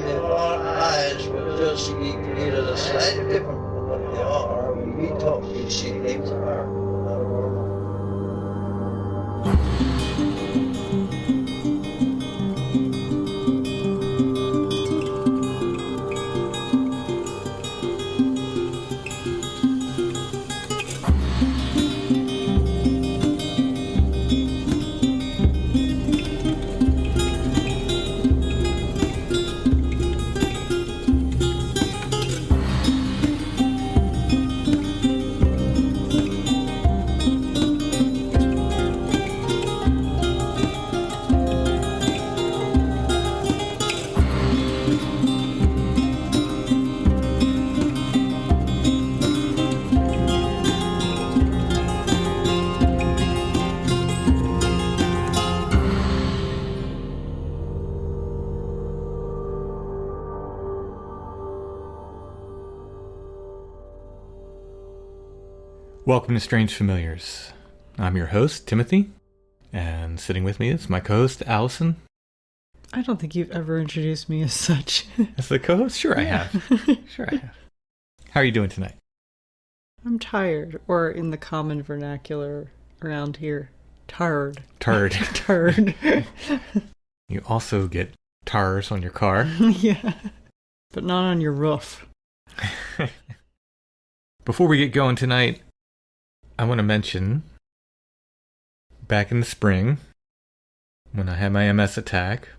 in our eyes will just either slightly different from what they are. We talk, we see things are not normal. Welcome to Strange Familiars. I'm your host, Timothy, and sitting with me is my co-host, Allison. I don't think you've ever introduced me as such. As the co-host? Sure I have. Sure I have. How are you doing tonight? I'm tired, or in the common vernacular around here, tired. Turd. Turd. You also get tars on your car. Yeah, but not on your roof. Before we get going tonight, I want to mention, back in the spring, when I had my MS attack,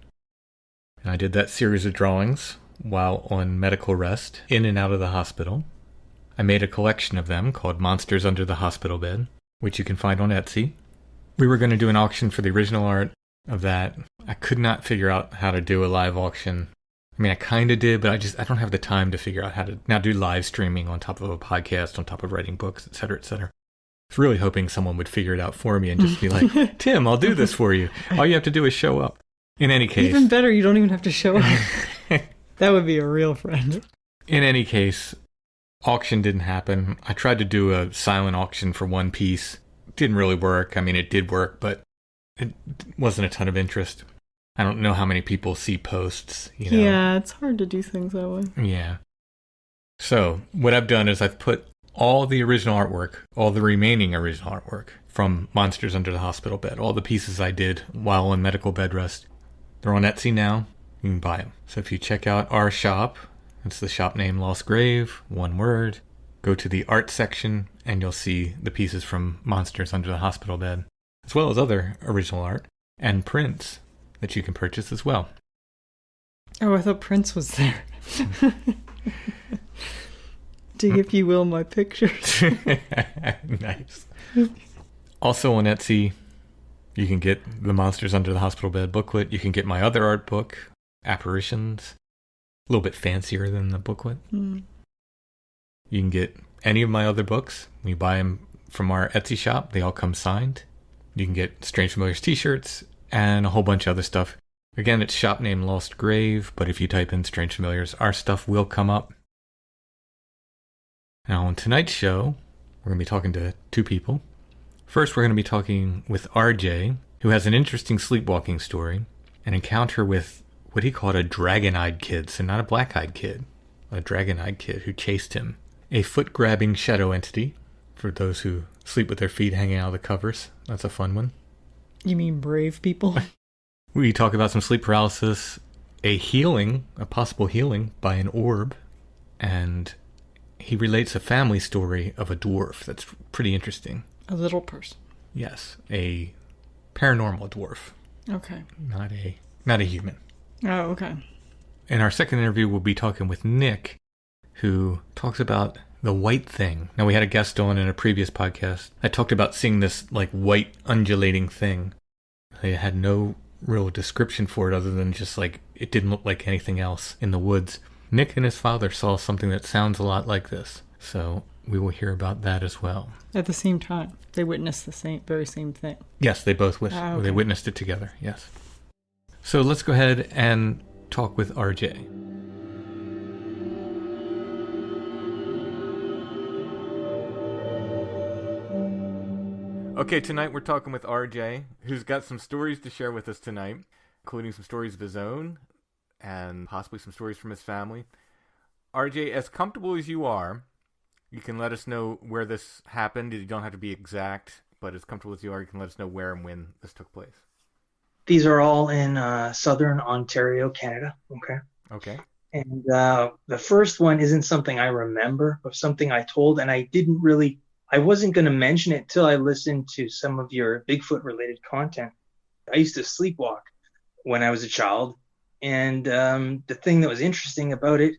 and I did that series of drawings while on medical rest, in and out of the hospital, I made a collection of them called Monsters Under the Hospital Bed, which you can find on Etsy. We were going to do an auction for the original art of that. I could not figure out how to do a live auction. I mean, I kind of did, but I don't have the time to figure out how to now do live streaming on top of a podcast, on top of writing books, etc., etc. I was really hoping someone would figure it out for me and just be like, Tim, I'll do this for you. All you have to do is show up. In any case. Even better, you don't even have to show up. That would be a real friend. In any case, auction didn't happen. I tried to do a silent auction for one piece. Didn't really work. I mean, it did work, but it wasn't a ton of interest. I don't know how many people see posts, you know. Yeah, it's hard to do things that way. Yeah. So, what I've done is I've put all the original artwork, all the remaining original artwork from Monsters Under the Hospital Bed, all the pieces I did while on medical bed rest, they're on Etsy now. You can buy them. So if you check out our shop, it's the shop name Lost Grave, one word. Go to the art section and you'll see the pieces from Monsters Under the Hospital Bed, as well as other original art and prints that you can purchase as well. Oh, I thought Prince was there. Dig, if you will, my pictures. Nice. Also on Etsy, you can get the Monsters Under the Hospital Bed booklet. You can get my other art book, Apparitions. A little bit fancier than the booklet. Mm. You can get any of my other books. You buy them from our Etsy shop. They all come signed. You can get Strange Familiars t-shirts and a whole bunch of other stuff. Again, it's shop name Lost Grave, but if you type in Strange Familiars, our stuff will come up. Now, on tonight's show, we're going to be talking to two people. First, we're going to be talking with RJ, who has an interesting sleepwalking story, an encounter with what he called a dragon-eyed kid, so not a black-eyed kid, a dragon-eyed kid who chased him. A foot-grabbing shadow entity, for those who sleep with their feet hanging out of the covers. That's a fun one. You mean brave people? We talk about some sleep paralysis, a possible healing by an orb, and he relates a family story of a dwarf that's pretty interesting. A little person. Yes, a paranormal dwarf. Okay. Not a human. Oh, okay. In our second interview, we'll be talking with Nick, who talks about the white thing. Now, we had a guest on in a previous podcast. I talked about seeing this like white undulating thing. I had no real description for it other than just like it didn't look like anything else in the woods. Nick and his father saw something that sounds a lot like this, so we will hear about that as well. At the same time, they witnessed the very same thing. Yes, they both okay. They witnessed it together, yes. So let's go ahead and talk with RJ. Okay, tonight we're talking with RJ, who's got some stories to share with us tonight, including some stories of his own, and possibly some stories from his family. RJ, as comfortable as you are, you can let us know where this happened. You don't have to be exact, but as comfortable as you are, you can let us know where and when this took place. These are all in southern Ontario, Canada. Okay. Okay. And the first one isn't something I remember, but something I told, and I wasn't going to mention it till I listened to some of your Bigfoot related content. I used to sleepwalk when I was a child. And the thing that was interesting about it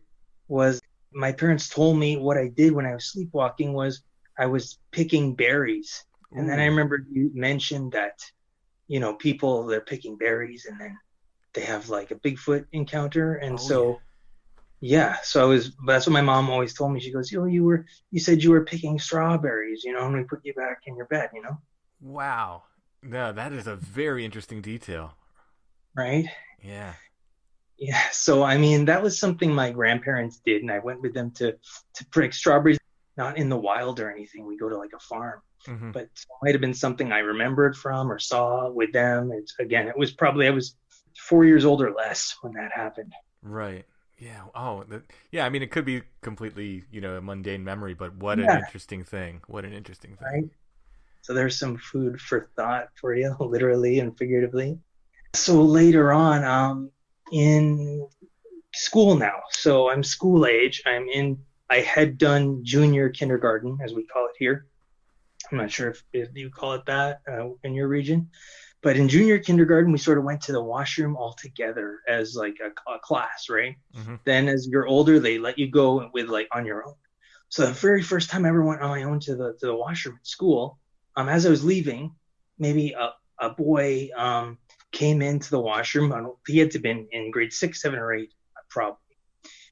was my parents told me what I did when I was sleepwalking was I was picking berries. Ooh. And then I remember you mentioned that, people, they're picking berries and then they have like a Bigfoot encounter. And so that's what my mom always told me. She goes, you said you were picking strawberries, and we put you back in your bed, Wow. No, that is a very interesting detail. Right? Yeah. Yeah. So, I mean, that was something my grandparents did. And I went with them to pick strawberries, not in the wild or anything. We go to like a farm, but it might have been something I remembered from or saw with them. I was 4 years old or less when that happened. Right. Yeah. Oh, I mean, it could be completely, a mundane memory, but what an interesting thing. What an interesting thing. Right. So there's some food for thought for you, literally and figuratively. So later on, in school now. So I'm school age. I had done junior kindergarten, as we call it here. I'm not sure if you call it that in your region. But in junior kindergarten, we sort of went to the washroom all together as like a class, right? Mm-hmm. Then as you're older, they let you go with like on your own. So the very first time I ever went on my own to the washroom at school, as I was leaving, maybe a boy came into the washroom. He had to have been in grade 6, 7, or 8, probably.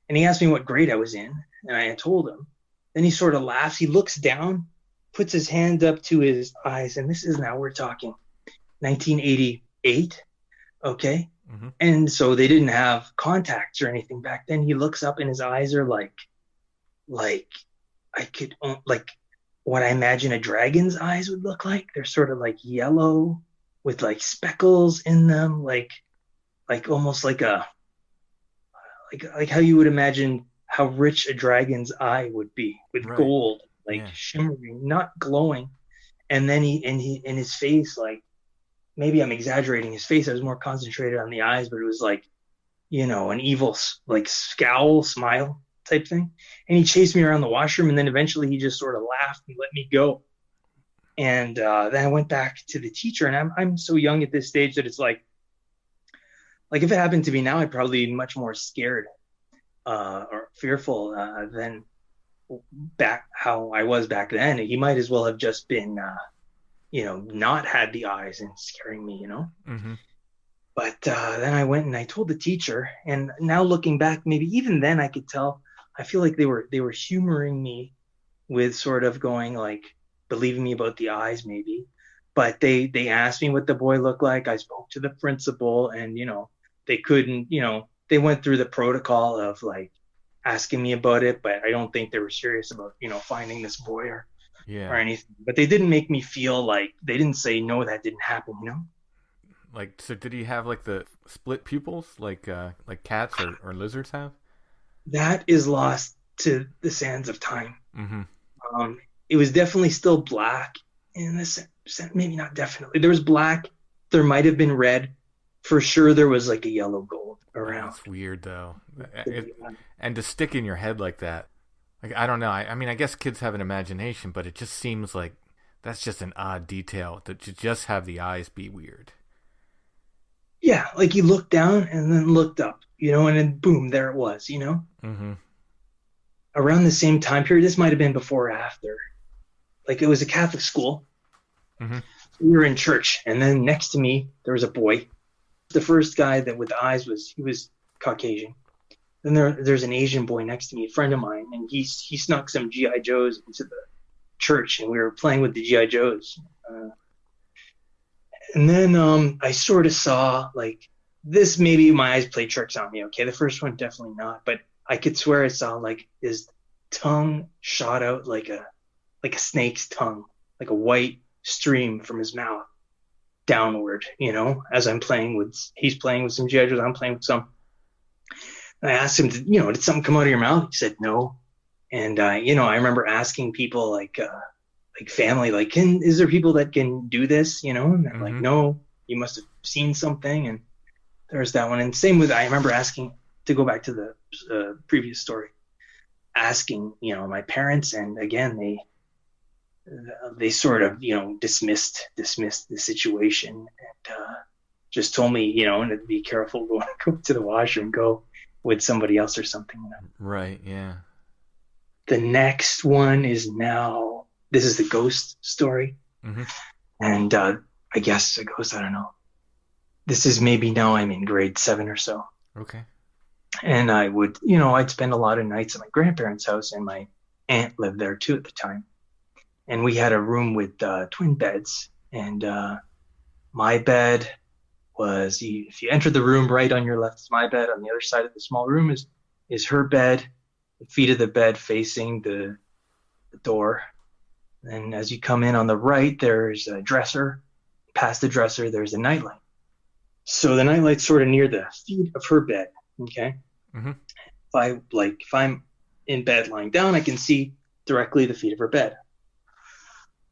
And he asked me what grade I was in, and I had told him. Then he sort of laughs. He looks down, puts his hand up to his eyes, and this is now we're talking 1988, okay? Mm-hmm. And so they didn't have contacts or anything back then. He looks up, and his eyes are like what I imagine a dragon's eyes would look like. They're sort of like yellow with like speckles in them, like almost like how you would imagine how rich a dragon's eye would be, with right. Gold, shimmering, not glowing. And then in his face, like, maybe I'm exaggerating his face. I was more concentrated on the eyes, but it was like, an evil, like, scowl, smile type thing. And he chased me around the washroom, and then eventually he just sort of laughed and let me go. And then I went back to the teacher, and I'm so young at this stage that it's like if it happened to me now, I'd probably be much more scared or fearful than back how I was back then. He might as well have just been, not had the eyes and scaring me, Mm-hmm. But then I went and I told the teacher, and now looking back, maybe even then I could tell. I feel like they were humoring me with sort of going like, believing me about the eyes maybe. But they asked me what the boy looked like. I spoke to the principal, and they couldn't, they went through the protocol of like asking me about it, but I don't think they were serious about finding this boy or anything. But they didn't make me feel like, they didn't say no, that didn't happen. Like, so did he have like the split pupils like cats or lizards have? That is lost to the sands of time. Mm-hmm. It was definitely still black in this sense. Maybe not definitely. There was black. There might have been red. For sure, there was like a yellow gold around. That's weird, though. And to stick in your head like that, like, I don't know. I mean, I guess kids have an imagination, but it just seems like that's just an odd detail to just have the eyes be weird. Yeah, like he looked down and then looked up, and then boom, there it was, Mm-hmm. Around the same time period. This might have been before or after. Like, it was a Catholic school. Mm-hmm. We were in church, and then next to me there was a boy. The first guy that with the eyes he was Caucasian. Then there's an Asian boy next to me, a friend of mine, and he snuck some GI Joes into the church, and we were playing with the GI Joes. And then I sort of saw like this. Maybe my eyes played tricks on me. Okay, the first one definitely not, but I could swear I saw like his tongue shot out like a snake's tongue, like a white stream from his mouth downward, as he's playing with some GI Joes, I'm playing with some. And I asked him, did something come out of your mouth? He said no. And I remember asking people like family, like, is there people that can do this? And they're like, no, you must have seen something. And there's that one. And same with, I remember asking, to go back to the previous story, asking, my parents, and again, they sort of, dismissed the situation, and just told me, to be careful, go to the washroom, go with somebody else or something. Right. Yeah. The next one is now, this is the ghost story. And I guess a ghost, I don't know. This is maybe now I'm in grade 7 or so. Okay. And I would, I'd spend a lot of nights at my grandparents' house, and my aunt lived there too at the time. And we had a room with twin beds. And my bed was, if you enter the room, right on your left is my bed. On the other side of the small room is her bed. The feet of the bed facing the door. And as you come in on the right, there's a dresser. Past the dresser, there's a nightlight. So the nightlight's sort of near the feet of her bed. Okay. If I'm in bed lying down, I can see directly the feet of her bed.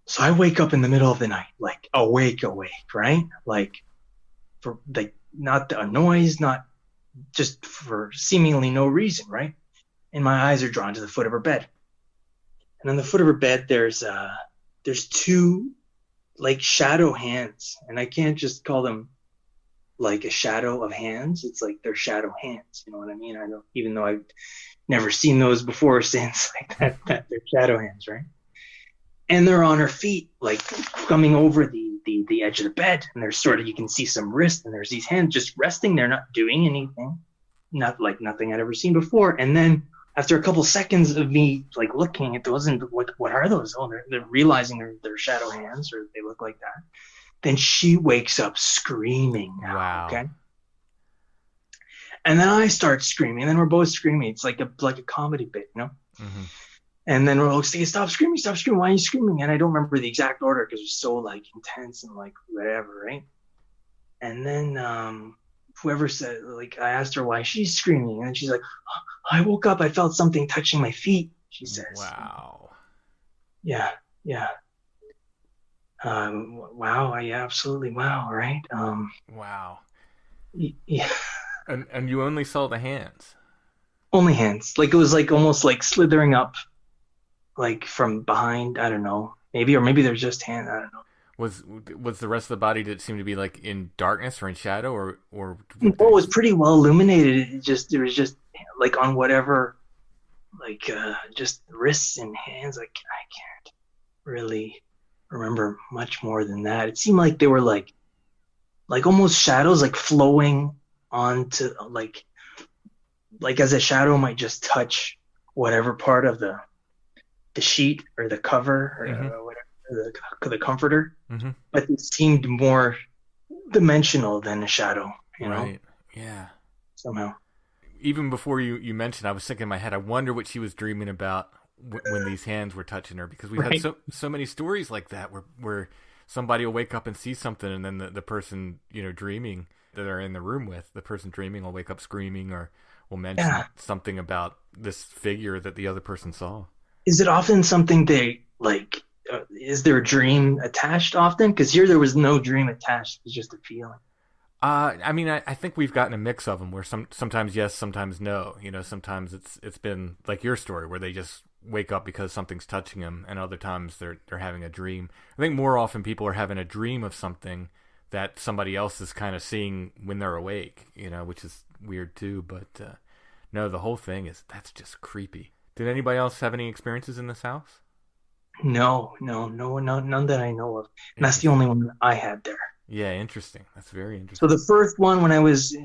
So I wake up in the middle of the night, like awake, right? Like for not a noise, not just for seemingly no reason, right? And my eyes are drawn to the foot of her bed. And on the foot of her bed, there's 2 like shadow hands, and I can't just call them like a shadow of hands. It's like they're shadow hands. You know what I mean? I don't, even though I've never seen those before or since, like that they're shadow hands, right? And they're on her feet, like coming over the edge of the bed. And there's sort of, you can see some wrist, and there's these hands just resting there, not doing anything, not like nothing I'd ever seen before. And then after a couple seconds of me like looking at those, and what are those? Oh, they're realizing they're shadow hands, or they look like that. Then she wakes up screaming. Wow. Okay. And then I start screaming, and then we're both screaming. It's like a comedy bit, And then we're like, stop screaming. Why are you screaming? And I don't remember the exact order because it was so like intense and like whatever, right? And then whoever said, like, I asked her why she's screaming, and then she's like, I woke up, I felt something touching my feet, she says. Wow. Yeah. Wow. Yeah, absolutely. Wow. Right. Wow. Yeah. And you only saw the hands. Only hands. Like it was like almost like slithering up, like from behind. I don't know. Maybe they're just hands. I don't know. Was the rest of the body, did it seem to be like in darkness or in shadow or? It was pretty well illuminated. It was just like on whatever, like just wrists and hands. Like I can't really remember much more than that. It seemed like they were like almost shadows, like flowing onto like as a shadow might just touch whatever part of the sheet or the cover or whatever, the comforter. But it seemed more dimensional than a shadow, you know? Right. Yeah. Somehow. Even before you mentioned, I was thinking in my head, I wonder what she was dreaming about when these hands were touching her, because we've had so many stories like that where somebody will wake up and see something, and then the person, dreaming that they're in the room with, the person dreaming will wake up screaming or will mention something about this figure that the other person saw. Is it often something they like? Is there a dream attached often? Because here there was no dream attached; it was just a feeling. I mean, I think we've gotten a mix of them where sometimes yes, sometimes no. Sometimes it's been like your story where they just wake up because something's touching them, and other times they're having a dream. I think more often people are having a dream of something that somebody else is kind of seeing when they're awake, which is weird too. But no, the whole thing that's just creepy. Did anybody else have any experiences in this house? No, none that I know of. And that's the only one I had there. Yeah, interesting. That's very interesting. So the first one when I was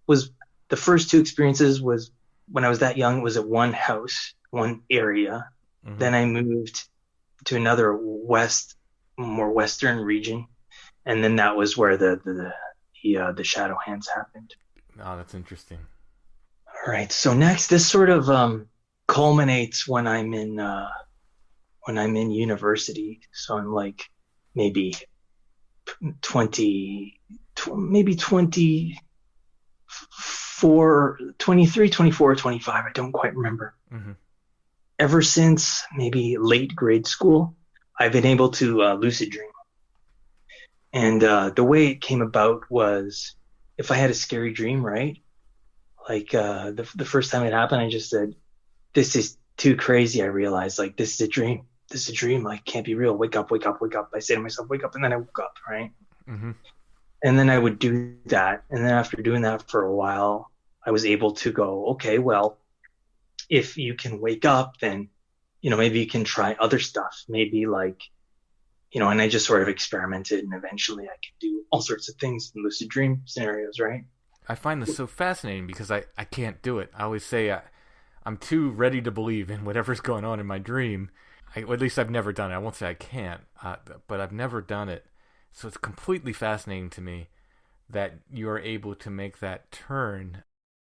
the first 2 experiences was when I was that young. It was at one house, one area. Then I moved to another more western region, and then that was where the shadow hands happened. Oh, that's interesting. All right. So next, this sort of culminates when I'm in university. So I'm like maybe 24 24, 23, 24, 25. I don't quite remember. Mm-hmm. Ever since maybe late grade school, I've been able to lucid dream. And the way it came about was if I had a scary dream, right? Like the first time it happened, I just said, this is too crazy. I realized like this is a dream. This is a dream. Like can't be real. Wake up, wake up, wake up. I say to myself, wake up, and then I woke up, right? Mm-hmm. And then I would do that. And then after doing that for a while, I was able to go, okay, well, if you can wake up, then, maybe you can try other stuff. Maybe like, and I just sort of experimented and eventually I could do all sorts of things in lucid dream scenarios, right? I find this so fascinating because I can't do it. I always say I'm too ready to believe in whatever's going on in my dream. At least I've never done it. I won't say I can't, but I've never done it. So it's completely fascinating to me that you're able to make that turn.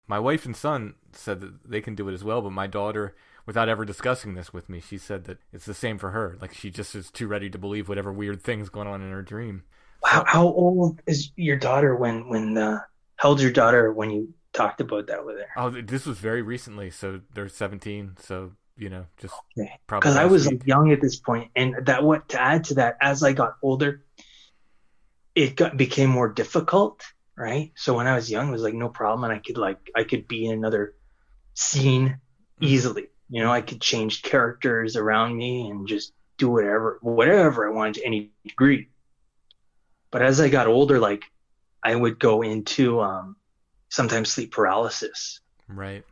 My wife and son said that they can do it as well, but my daughter, without ever discussing this with me, she said that it's the same for her. Like she just is too ready to believe whatever weird thing's going on in her dream. So, How old is your daughter how old's your daughter when you talked about that with her? Oh, this was very recently, so they're 17, so, just Okay. probably Because I last was week. young at this point, and to add to that, as I got older, became more difficult, right? So when I was young, it was like no problem, and I could be in another scene easily. I could change characters around me and just do whatever I wanted to any degree. But as I got older, like I would go into sometimes sleep paralysis. Right.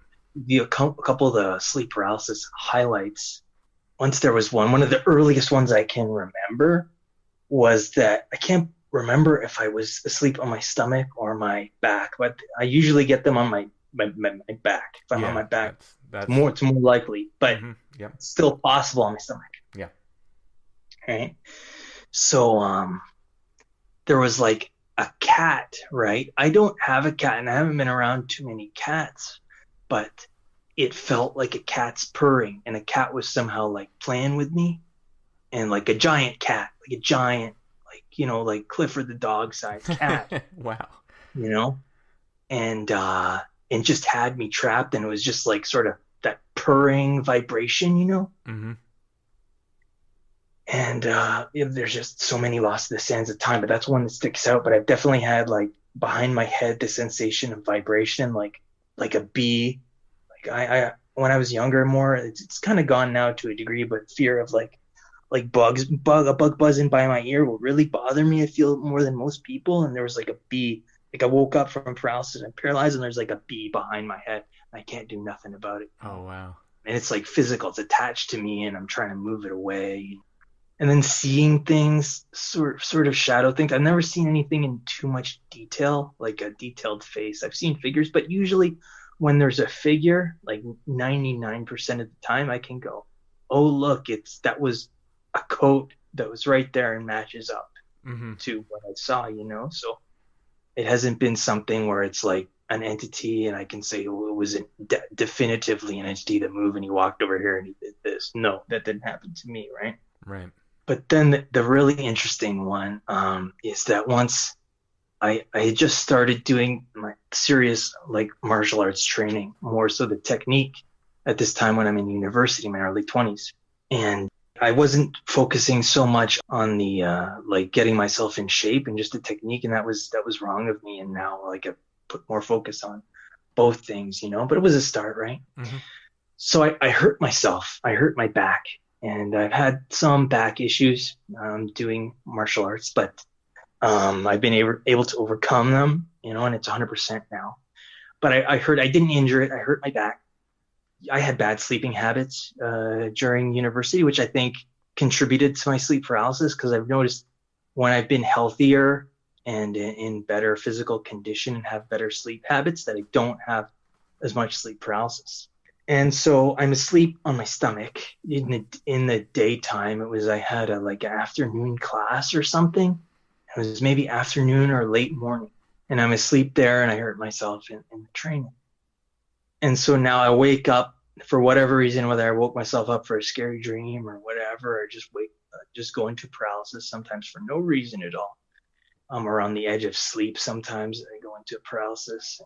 A couple of the sleep paralysis highlights. Once there was one of the earliest ones I can remember was that I can't remember if I was asleep on my stomach or my back, but I usually get them on my back. If I'm on my back, that's it's more likely, but yep. it's still possible on my stomach. Yeah. Right. So there was like a cat, right? I don't have a cat and I haven't been around too many cats, but it felt like a cat's purring and a cat was somehow like playing with me, and like a giant cat, like a giant, like Clifford the dog sized cat, Wow. And just had me trapped, and it was just like sort of that purring vibration, Mm-hmm. And there's just so many lost to the sands of time, but that's one that sticks out. But I've definitely had like behind my head the sensation of vibration, like a bee. Like I when I was younger, more it's kind of gone now to a degree, but fear of like a bug buzzing by my ear will really bother me. I feel more than most people, and there was like a bee. Like I woke up from paralysis and paralyzed, and there's like a bee behind my head. And I can't do nothing about it. Oh wow. And it's like physical. It's attached to me, and I'm trying to move it away. And then seeing things, sort of shadow things. I've never seen anything in too much detail, like a detailed face. I've seen figures, but usually when there's a figure, like 99% of the time, I can go, oh, look, that was a coat that was right there and matches up to what I saw, So it hasn't been something where it's like an entity and I can say, oh, it was definitively an entity that moved and he walked over here and he did this. No, that didn't happen to me, right? Right. But then the really interesting one is that once I had just started doing my serious like martial arts training, more so the technique at this time when I'm in university, my early 20s. And I wasn't focusing so much on the like getting myself in shape and just the technique, and that was wrong of me. And now like I put more focus on both things, but it was a start, right? So I hurt myself. I hurt my back. And I've had some back issues doing martial arts, but I've been able to overcome them, and it's 100% now. But I didn't injure it. I hurt my back. I had bad sleeping habits during university, which I think contributed to my sleep paralysis, because I've noticed when I've been healthier and in better physical condition and have better sleep habits, that I don't have as much sleep paralysis. And so I'm asleep on my stomach in the daytime. I had a like afternoon class or something. It was maybe afternoon or late morning, and I'm asleep there and I hurt myself in the training. And so now I wake up for whatever reason, whether I woke myself up for a scary dream or whatever, or just go into paralysis sometimes for no reason at all. Or on the edge of sleep. Sometimes I go into paralysis.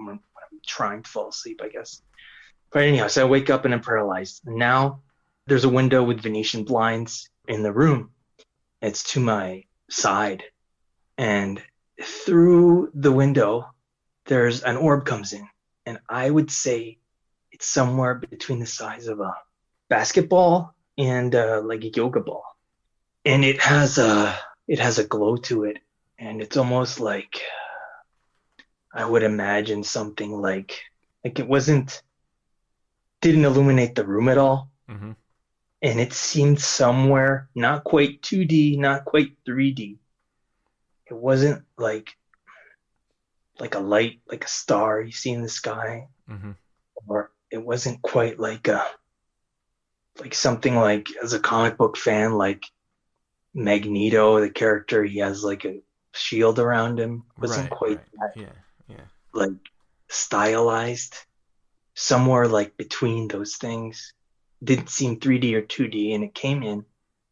when I'm trying to fall asleep, I guess. But anyhow, so I wake up and I'm paralyzed. And now there's a window with Venetian blinds in the room. It's to my side. And through the window, there's an orb comes in. And I would say it's somewhere between the size of a basketball and like a yoga ball. And it has a glow to it. And it's almost like, I would imagine something like it didn't illuminate the room at all. Mm-hmm. And it seemed somewhere not quite 2D, not quite 3D. It wasn't like a light, like a star you see in the sky, Mm-hmm. or it wasn't quite like something like, as a comic book fan, like Magneto, the character, he has like a shield around him. It wasn't quite that like stylized. Somewhere like between those things. Didn't seem 3D or 2D, and it came in.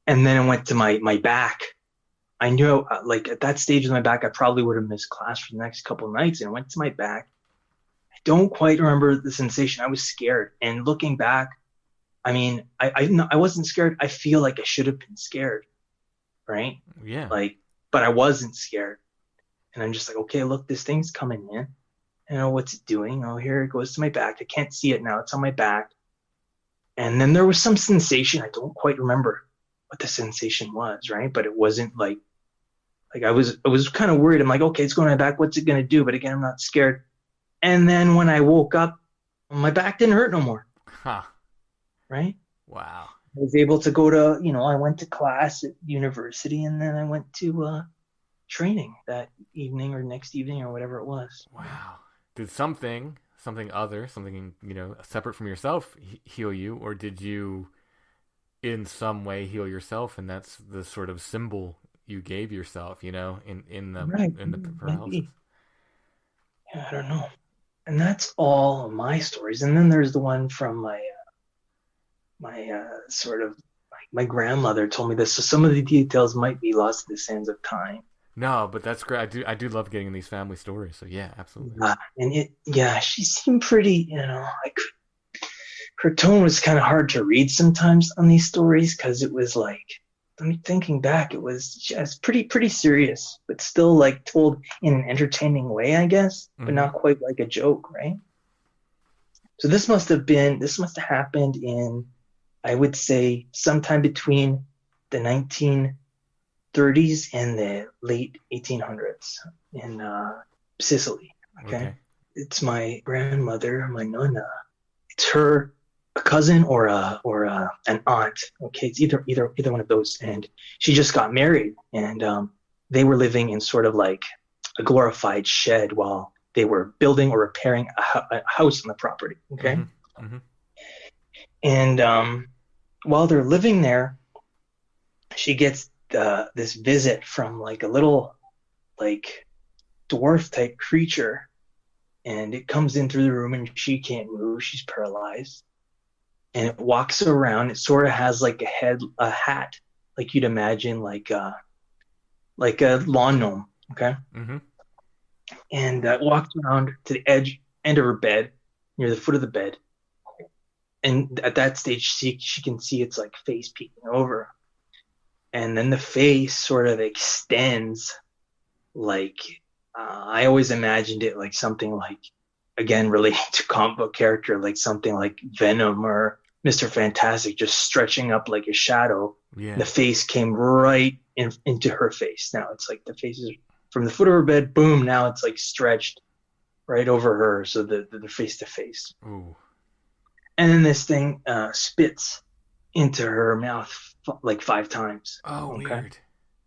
And then it went to my back. I knew, like, at that stage of my back, I probably would have missed class for the next couple of nights, and it went to my back. I don't quite remember the sensation. I was scared. And looking back, I mean, I wasn't scared. I feel like I should have been scared, right? Yeah. Like, but I wasn't scared. And I'm just like, okay, look, this thing's coming in. I know what's it doing. Oh, here it goes to my back. I can't see it now. It's on my back. And then there was some sensation. I don't quite remember what the sensation was, right? But it wasn't like I was kind of worried. I'm like, okay, it's going to my back. What's it going to do? But again, I'm not scared. And then when I woke up, my back didn't hurt no more. Huh. Right? Wow. I was able to go to, I went to class at university, and then I went to training that evening or next evening or whatever it was. Wow. Did something separate from yourself heal you, or did you in some way heal yourself, and that's the sort of symbol you gave yourself, in the paralysis? Maybe. Yeah, I don't know. And that's all of my stories. And then there's the one from my sort of, my grandmother told me this, so some of the details might be lost in the sands of time. No, but that's great. I do love getting these family stories. So yeah, absolutely. And she seemed pretty, her tone was kind of hard to read sometimes on these stories, because it was like, thinking back, it was just pretty serious, but still like told in an entertaining way, I guess, but not quite like a joke, right? So this must have happened in, I would say, sometime between the 1930s and the late 1800s in Sicily. Okay. It's my grandmother, my nonna. It's her a cousin or an aunt. Okay, it's either one of those. And she just got married, and they were living in sort of like a glorified shed while they were building or repairing a house on the property. Okay. Mm-hmm. Mm-hmm. And while they're living there, she gets this visit from like a little like dwarf type creature, and it comes in through the room, and she can't move. She's paralyzed, and it walks around. It sort of has like a hat, like you'd imagine like a lawn gnome. Okay. Mm-hmm. And walks around to the end of her bed, near the foot of the bed. And at that stage, she can see its like face peeking over. And then the face sort of extends, like, I always imagined it like something like, again, relating to comic book character, like something like Venom or Mr. Fantastic, just stretching up like a shadow. Yeah. The face came right into her face. Now it's like the face is from the foot of her bed, boom, now it's like stretched right over her, so they're face to face. Ooh. And then this thing spits into her mouth like 5 times. Oh, okay? Weird.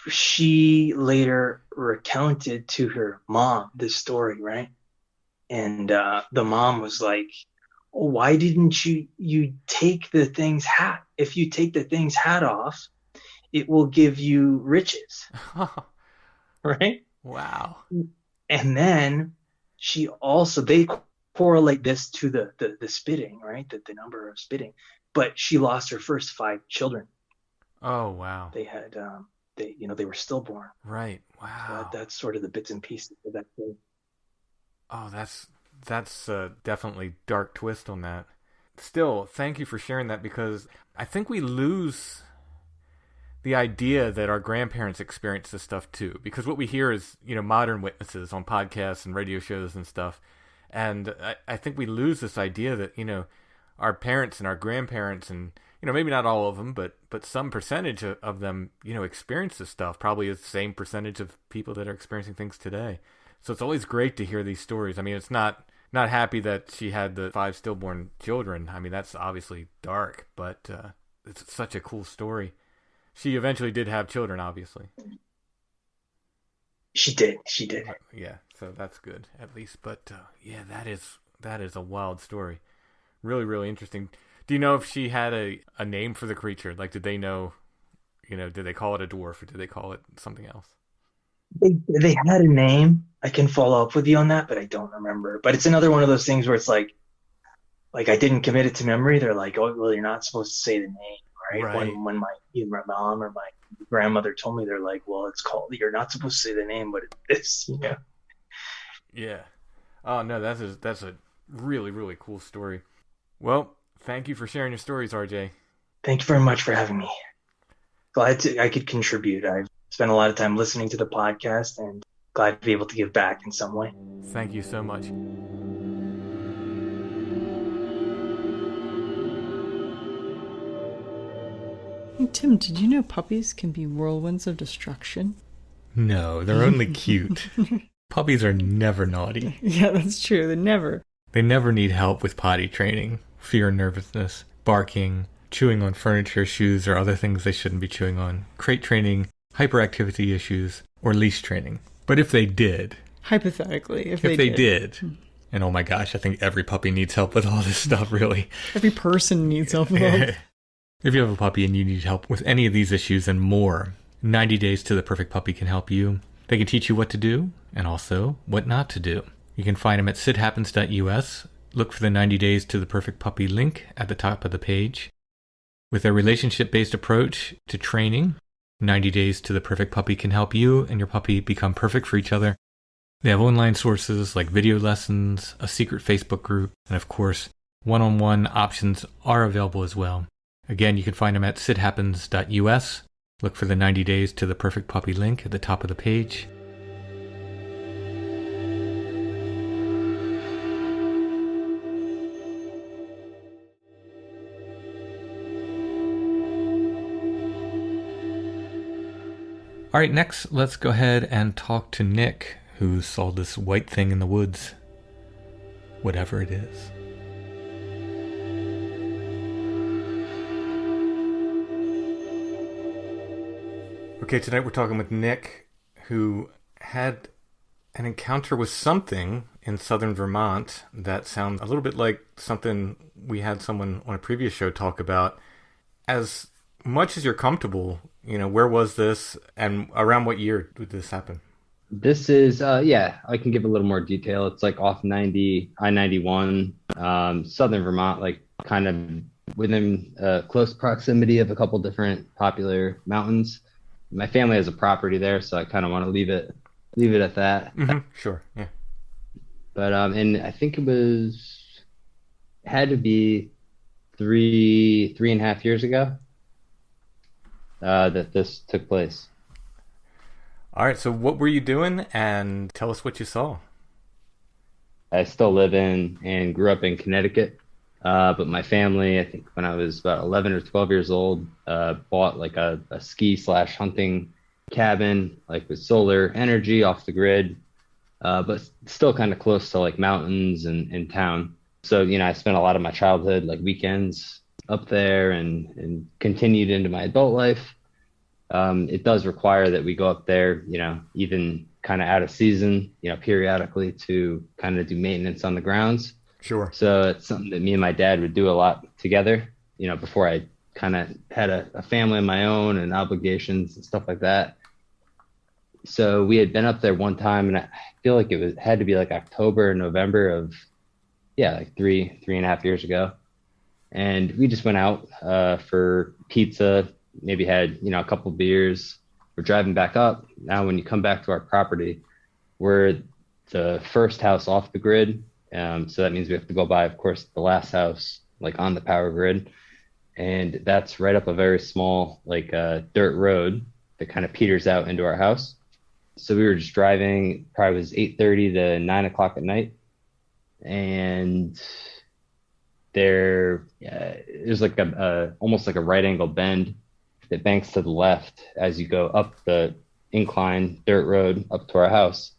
She later recounted to her mom this story, right? And the mom was like, oh, why didn't you take the thing's hat? If you take the thing's hat off, it will give you riches. Right? Wow. And then they correlate this to the spitting, right? The number of spitting. But she lost her first 5 children. Oh, wow. They had they were stillborn. Right. Wow. So that's sort of the bits and pieces of that thing. Oh, that's That's definitely dark twist on that. Still, thank you for sharing that, because I think we lose the idea that our grandparents experienced this stuff too. Because what we hear is, modern witnesses on podcasts and radio shows and stuff. And I think we lose this idea that, our parents and our grandparents and, maybe not all of them, but some percentage of them, experience this stuff. Probably the same percentage of people that are experiencing things today. So it's always great to hear these stories. I mean, it's not happy that she had the 5 stillborn children. I mean, that's obviously dark, but it's such a cool story. She eventually did have children, obviously. She did. Yeah, so that's good, at least. But yeah, that is a wild story. Really, really interesting. Do you know if she had a name for the creature? Like, did they know, did they call it a dwarf or did they call it something else? They had a name. I can follow up with you on that, but I don't remember. But it's another one of those things where it's like I didn't commit it to memory. They're like, oh, well, you're not supposed to say the name, right? When either my mom or my grandmother told me, they're like, well, it's called, you're not supposed to say the name, but it's, Yeah. Oh, no, that's a really, really cool story. Well, thank you for sharing your stories, RJ. Thank you very much for having me. Glad I could contribute. I've spent a lot of time listening to the podcast and glad to be able to give back in some way. Thank you so much. Hey, Tim, did you know puppies can be whirlwinds of destruction? No, they're only cute. Puppies are never naughty. Yeah, that's true. They never need help with potty training, fear and nervousness, barking, chewing on furniture, shoes, or other things they shouldn't be chewing on, crate training, hyperactivity issues, or leash training. But if they did... Hypothetically, if they did... And oh my gosh, I think every puppy needs help with all this stuff, really. Every person needs help with all this. If you have a puppy and you need help with any of these issues and more, 90 Days to the Perfect Puppy can help you. They can teach you what to do and also what not to do. You can find them at sithappens.us. Look for the 90 Days to the Perfect Puppy link at the top of the page. With their relationship-based approach to training, 90 Days to the Perfect Puppy can help you and your puppy become perfect for each other. They have online sources like video lessons, a secret Facebook group, and of course, one-on-one options are available as well. Again, you can find them at sithappens.us. Look for the 90 Days to the Perfect Puppy link at the top of the page. All right, next, let's go ahead and talk to Nick, who saw this white thing in the woods. Whatever it is. Okay, tonight we're talking with Nick, who had an encounter with something in southern Vermont that sounds a little bit like something we had someone on a previous show talk about. As much as you're comfortable, where was this and around what year did this happen? This is, I can give a little more detail. It's like off I-91, southern Vermont, like kind of within close proximity of a couple different popular mountains. My family has a property there, so I kind of want to leave it at that. Mm-hmm. Sure, yeah. But and I think had to be three and a half years ago that this took place. All right, so what were you doing, and tell us what you saw. I still live in and grew up in Connecticut, but my family, I think when I was about 11 or 12 years old, bought like a ski/hunting cabin, like with solar energy off the grid, but still kind of close to like mountains and town. So, I spent a lot of my childhood, like weekends up there and continued into my adult life. It does require that we go up there, even kind of out of season, periodically to kind of do maintenance on the grounds. Sure. So it's something that me and my dad would do a lot together, before I kind of had a family of my own and obligations and stuff like that. So we had been up there one time, and I feel like had to be like October, November of, like three and a half years ago. And we just went out for pizza, maybe had, a couple beers. We're driving back up. Now, when you come back to our property, we're the first house off the grid. So that means we have to go by, of course, the last house, like on the power grid. And that's right up a very small, like dirt road that kind of peters out into our house. So we were just driving, probably was 8:30 to 9 o'clock at night. And there's like almost like a right angle bend that banks to the left as you go up the incline dirt road up to our house.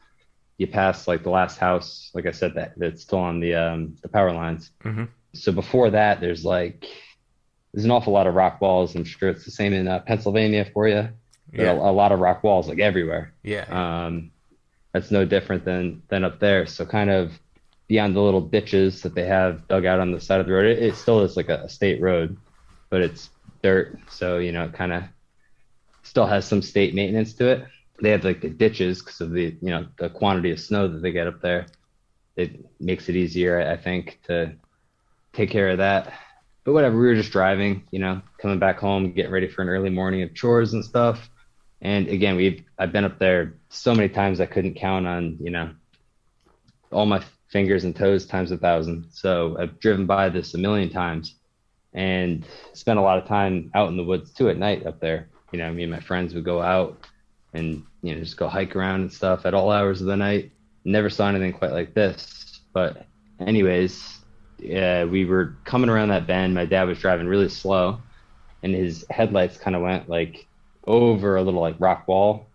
You pass like the last house, like I said, that's still on the power lines. Mm-hmm. So before that, there's an awful lot of rock walls. I'm sure it's the same in Pennsylvania for you. Yeah. A lot of rock walls like everywhere. Yeah. That's no different than up there. So kind of beyond the little ditches that they have dug out on the side of the road, it still is like a state road, but it's dirt. So, it kind of still has some state maintenance to it. They have like the ditches because of the quantity of snow that they get up there. It makes it easier, I think, to take care of that. But whatever, we were just driving, coming back home, getting ready for an early morning of chores and stuff. And again, I've been up there so many times I couldn't count on, all my fingers and toes times 1,000. So I've driven by this a million times and spent a lot of time out in the woods too at night up there. Me and my friends would go out and, just go hike around and stuff at all hours of the night. Never saw anything quite like this. But anyways, we were coming around that bend. My dad was driving really slow and his headlights kind of went like over a little like rock wall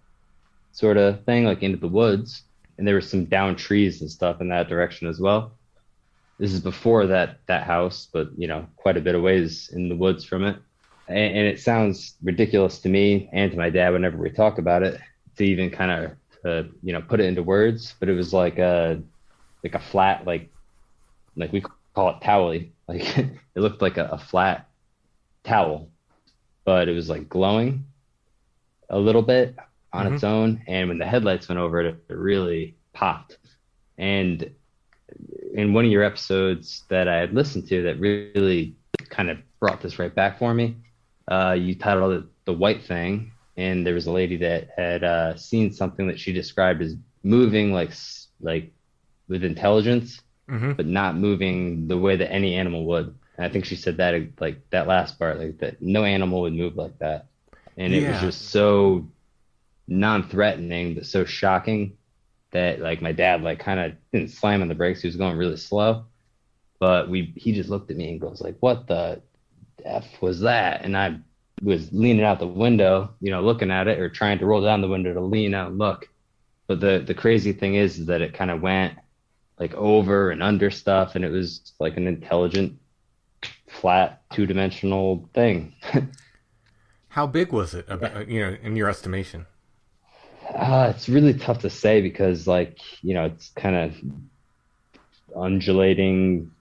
sort of thing, like into the woods. And there were some down trees and stuff in that direction as well. This is before that house, but quite a bit of ways in the woods from it. And it sounds ridiculous to me and to my dad whenever we talk about it to even kind of put it into words. But it was like a flat like we call it towel-y. Like it looked like a flat towel, but it was like glowing a little bit on its own. And when the headlights went over it, it really popped. And in one of your episodes that I had listened to that really kind of brought this right back for me, you titled it The White Thing. And there was a lady that had seen something that she described as moving like with intelligence, but not moving the way that any animal would. And I think she said that like that last part, like that no animal would move like that. And it was just so non-threatening, but so shocking that like my dad like kind of didn't slam on the brakes. He was going really slow, but he just looked at me and goes like, "What the F was that?" And I was leaning out the window, looking at it or trying to roll down the window to lean out and look. But the crazy thing is that it kind of went like over and under stuff. And it was like an intelligent, flat, two-dimensional thing. How big was it, in your estimation? It's really tough to say because it's kind of undulating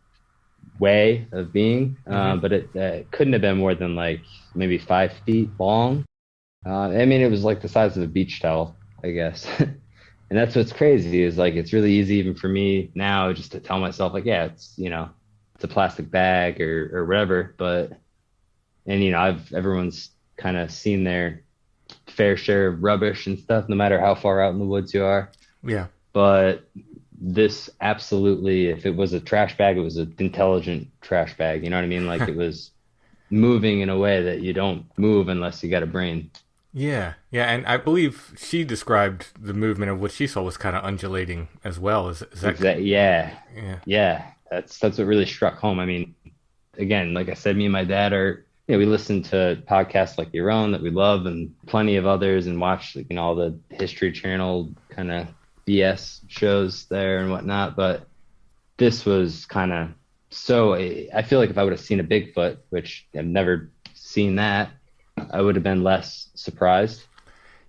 way of being, but it couldn't have been more than like maybe 5 feet long. It was like the size of a beach towel, I guess. And that's what's crazy is like it's really easy even for me now just to tell myself like, yeah, it's it's a plastic bag or whatever. But everyone's kind of seen their fair share of rubbish and stuff, no matter how far out in the woods you are. Yeah. But this absolutely, if it was a trash bag, it was an intelligent trash bag. You know what I mean? Like it was moving in a way that you don't move unless you got a brain. Yeah. Yeah. And I believe she described the movement of what she saw was kind of undulating as well. Is that? Yeah. Yeah. Yeah. That's what really struck home. I mean, again, like I said, me and my dad are, we listen to podcasts like your own that we love and plenty of others and watch, all the History Channel kind of BS shows there and whatnot. But this was kind of I feel like if I would have seen a Bigfoot, which I've never seen that, I would have been less surprised.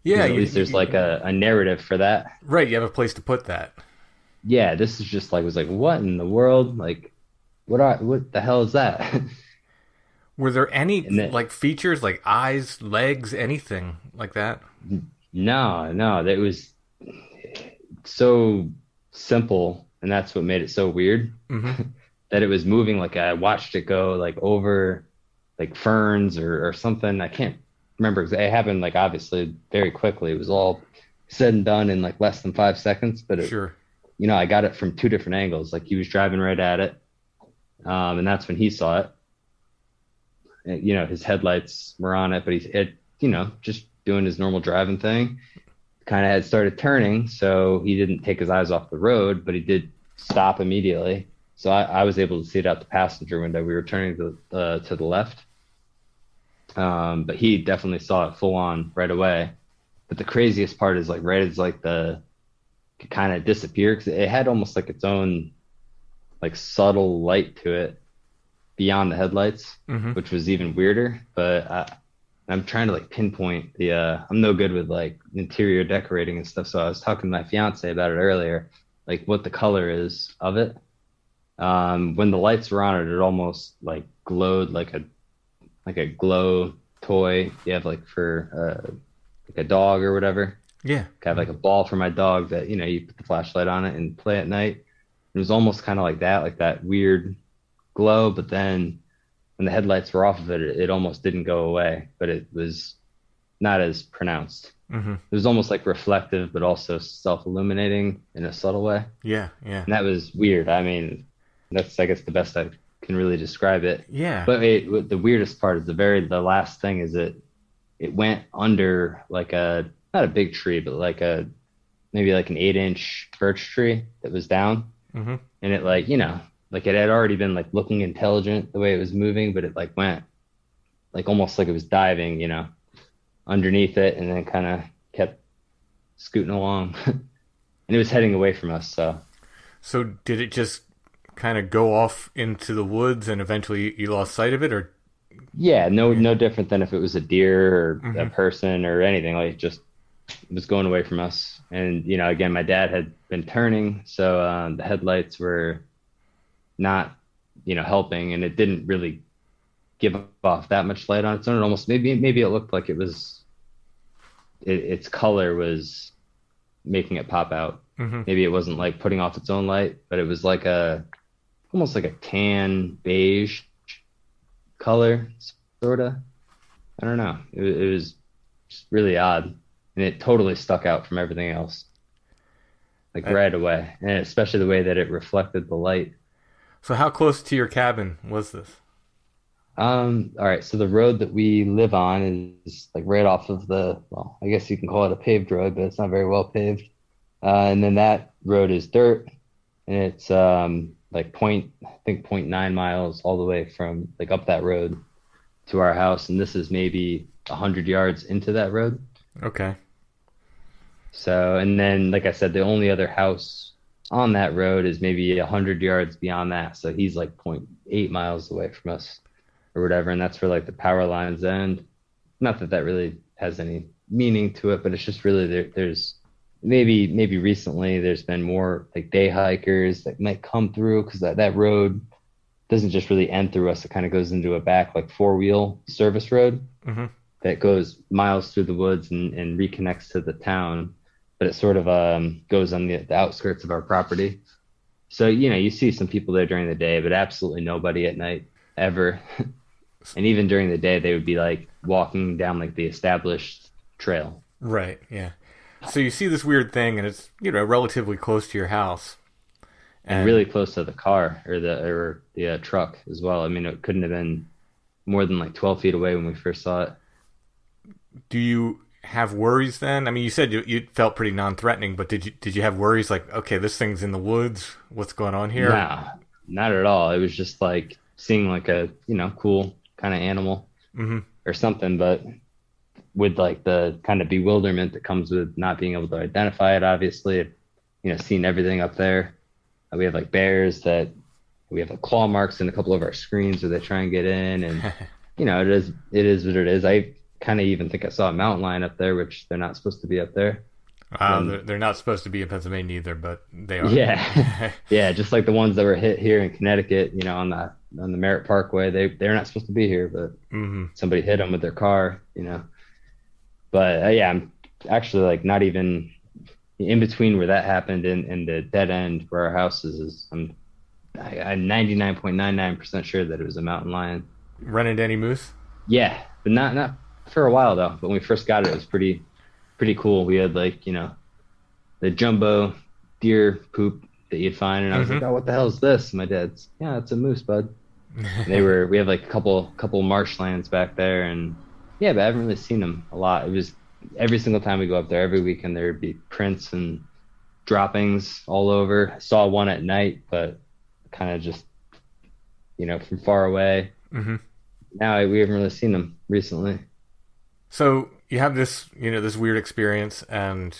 Yeah. At least there's like a narrative for that. Right. You have a place to put that. Yeah. This is just was like, what in the world? Like, what the hell is that? Were there any features like eyes, legs, anything like that? No. That was so simple, and that's what made it so weird. That it was moving. Like I watched it go like over like ferns or something. I can't remember exactly. It happened like obviously very quickly. It was all said and done in like less than 5 seconds. But Sure. I got it from two different angles. Like he was driving right at it, and that's when he saw it. And, his headlights were on it, but just doing his normal driving thing. Kind of had started turning, so he didn't take his eyes off the road, but he did stop immediately. So I was able to see it out the passenger window. We were turning to the left, but he definitely saw it full on right away. But the craziest part is like right as like it kind of disappeared, because it had almost like its own like subtle light to it beyond the headlights, which was even weirder. But I'm trying to like pinpoint I'm no good with like interior decorating and stuff. So I was talking to my fiance about it earlier, like what the color is of it. When the lights were on it, it almost like glowed like a glow toy you have like for like a dog or whatever. Yeah. I have like a ball for my dog that, you put the flashlight on it and play at night. It was almost kind of like that weird glow, but then when the headlights were off of it, it almost didn't go away, but it was not as pronounced. It was almost like reflective, but also self-illuminating in a subtle way. Yeah, yeah. And that was weird. I mean, that's, I guess, the best I can really describe it. Yeah. But the weirdest part is the last thing is it went under like not a big tree, but like maybe like an 8-inch birch tree that was down. And it like it had already been like looking intelligent the way it was moving, but it like went like almost like it was diving, underneath it, and then kind of kept scooting along. And it was heading away from us. So did it just kind of go off into the woods and eventually you lost sight of it, or? Yeah, no different than if it was a deer or a person or anything. Like it was going away from us. And, again, my dad had been turning, so the headlights were not, helping, and it didn't really give off that much light on its own. It almost maybe it looked like its color was making it pop out. Maybe it wasn't like putting off its own light, but it was like almost like a tan beige color, sort of. I don't know. It was just really odd, and it totally stuck out from everything else, like right away, and especially the way that it reflected the light. So how close to your cabin was this? All right, so the road that we live on is like right off of I guess you can call it a paved road, but it's not very well paved. And then that road is dirt, and it's like 0.9 miles all the way from like up that road to our house, and this is maybe 100 yards into that road. Okay. So, and then like I said, the only other house on that road is maybe 100 yards beyond that. So he's like 0.8 miles away from us or whatever, and that's where like the power lines end. Not that really has any meaning to it, but it's just really there's maybe recently there's been more like day hikers that might come through, because that road doesn't just really end through us. It kind of goes into a back like 4-wheel service road that goes miles through the woods and reconnects to the town, but it sort of goes on the outskirts of our property. So, you see some people there during the day, but absolutely nobody at night ever. And even during the day, they would be like walking down like the established trail. Right, yeah. So you see this weird thing, and it's, relatively close to your house. And really close to the car or the truck as well. I mean, it couldn't have been more than like 12 feet away when we first saw it. Do you have worries then? I mean, you said you felt pretty non-threatening, but did you have worries like, okay, this thing's in the woods, what's going on here? No, not at all. It was just like seeing like a cool kind of animal or something, but with like the kind of bewilderment that comes with not being able to identify it. Obviously, seeing everything up there. We have like bears that we have like claw marks in a couple of our screens where they try and get in, and it is what it is. I kind of even think I saw a mountain lion up there, which they're not supposed to be up there. They're not supposed to be in Pennsylvania either, but they are. Yeah, yeah, just like the ones that were hit here in Connecticut, on the Merritt Parkway. They're not supposed to be here, but somebody hit them with their car, But yeah, I'm actually like not even in between where that happened and the dead end where our house is. I'm 99.99% sure that it was a mountain lion. Run into any moose? Yeah, but not for a while though. But when we first got it, it was pretty cool. We had like the jumbo deer poop that you'd find, and I was like, oh, what the hell is this? And my dad's, yeah, it's a moose, bud. And we have like a couple marshlands back there, and yeah, but I haven't really seen them a lot. It was every single time we go up there, every weekend there'd be prints and droppings all over. I saw one at night, but kind of just, from far away. Now we haven't really seen them recently. So you have this, this weird experience, and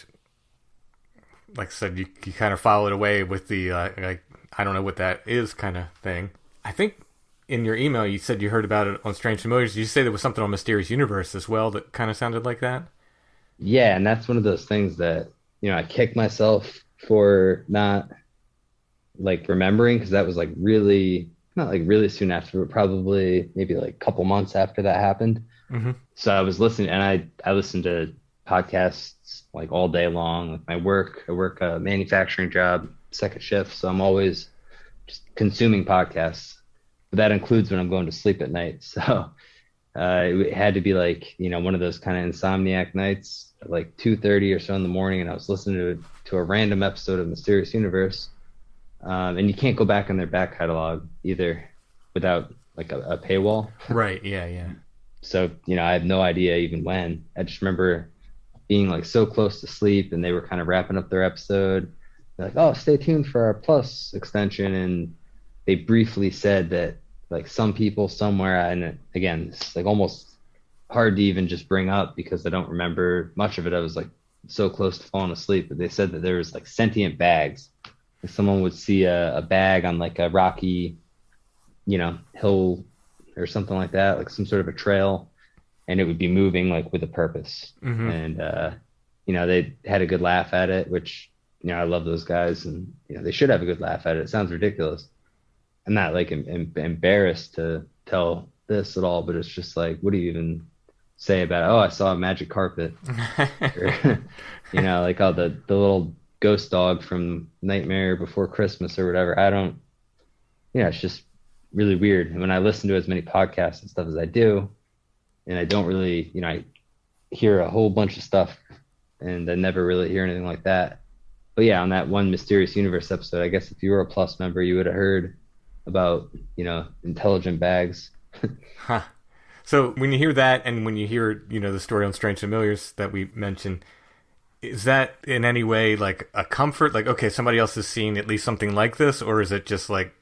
like I said, you kind of follow it away with the like, I don't know what that is kind of thing. I think in your email you said you heard about it on Strange Familiars. Did you say there was something on Mysterious Universe as well that kind of sounded like that? Yeah, and that's one of those things that, I kick myself for not like remembering, because that was like really, not like really soon after, but probably maybe like a couple months after that happened. So I was listening, and I listened to podcasts like all day long. Like I work a manufacturing job, second shift, so I'm always just consuming podcasts. But that includes when I'm going to sleep at night. So it had to be like, one of those kind of insomniac nights at like 2:30 or so in the morning, and I was listening to a random episode of Mysterious Universe. And you can't go back in their back catalog either without like a paywall. Right. Yeah. So, I have no idea even when. I just remember being like so close to sleep, and they were kind of wrapping up their episode. They're like, oh, stay tuned for our Plus extension. And they briefly said that like some people somewhere, and again, it's like almost hard to even just bring up because I don't remember much of it. I was like so close to falling asleep, but they said that there was like sentient bags. Like someone would see a bag on like a rocky, hill or something like that, like some sort of a trail, and it would be moving like with a purpose. And they had a good laugh at it, which I love those guys, and they should have a good laugh at it. It sounds ridiculous. I'm not like embarrassed to tell this at all, but it's just like, what do you even say about it? Oh, I saw a magic carpet. Or, like, oh, the little ghost dog from Nightmare Before Christmas or whatever. It's just really weird. And when I listen to as many podcasts and stuff as I do, and I don't really, I hear a whole bunch of stuff and I never really hear anything like that. But yeah, on that one Mysterious Universe episode, I guess if you were a Plus member, you would have heard about, intelligent bags. Huh. So when you hear that, and when you hear, the story on Strange Familiars that we mentioned, is that in any way like a comfort? Like, okay, somebody else has seen at least something like this, or is it just like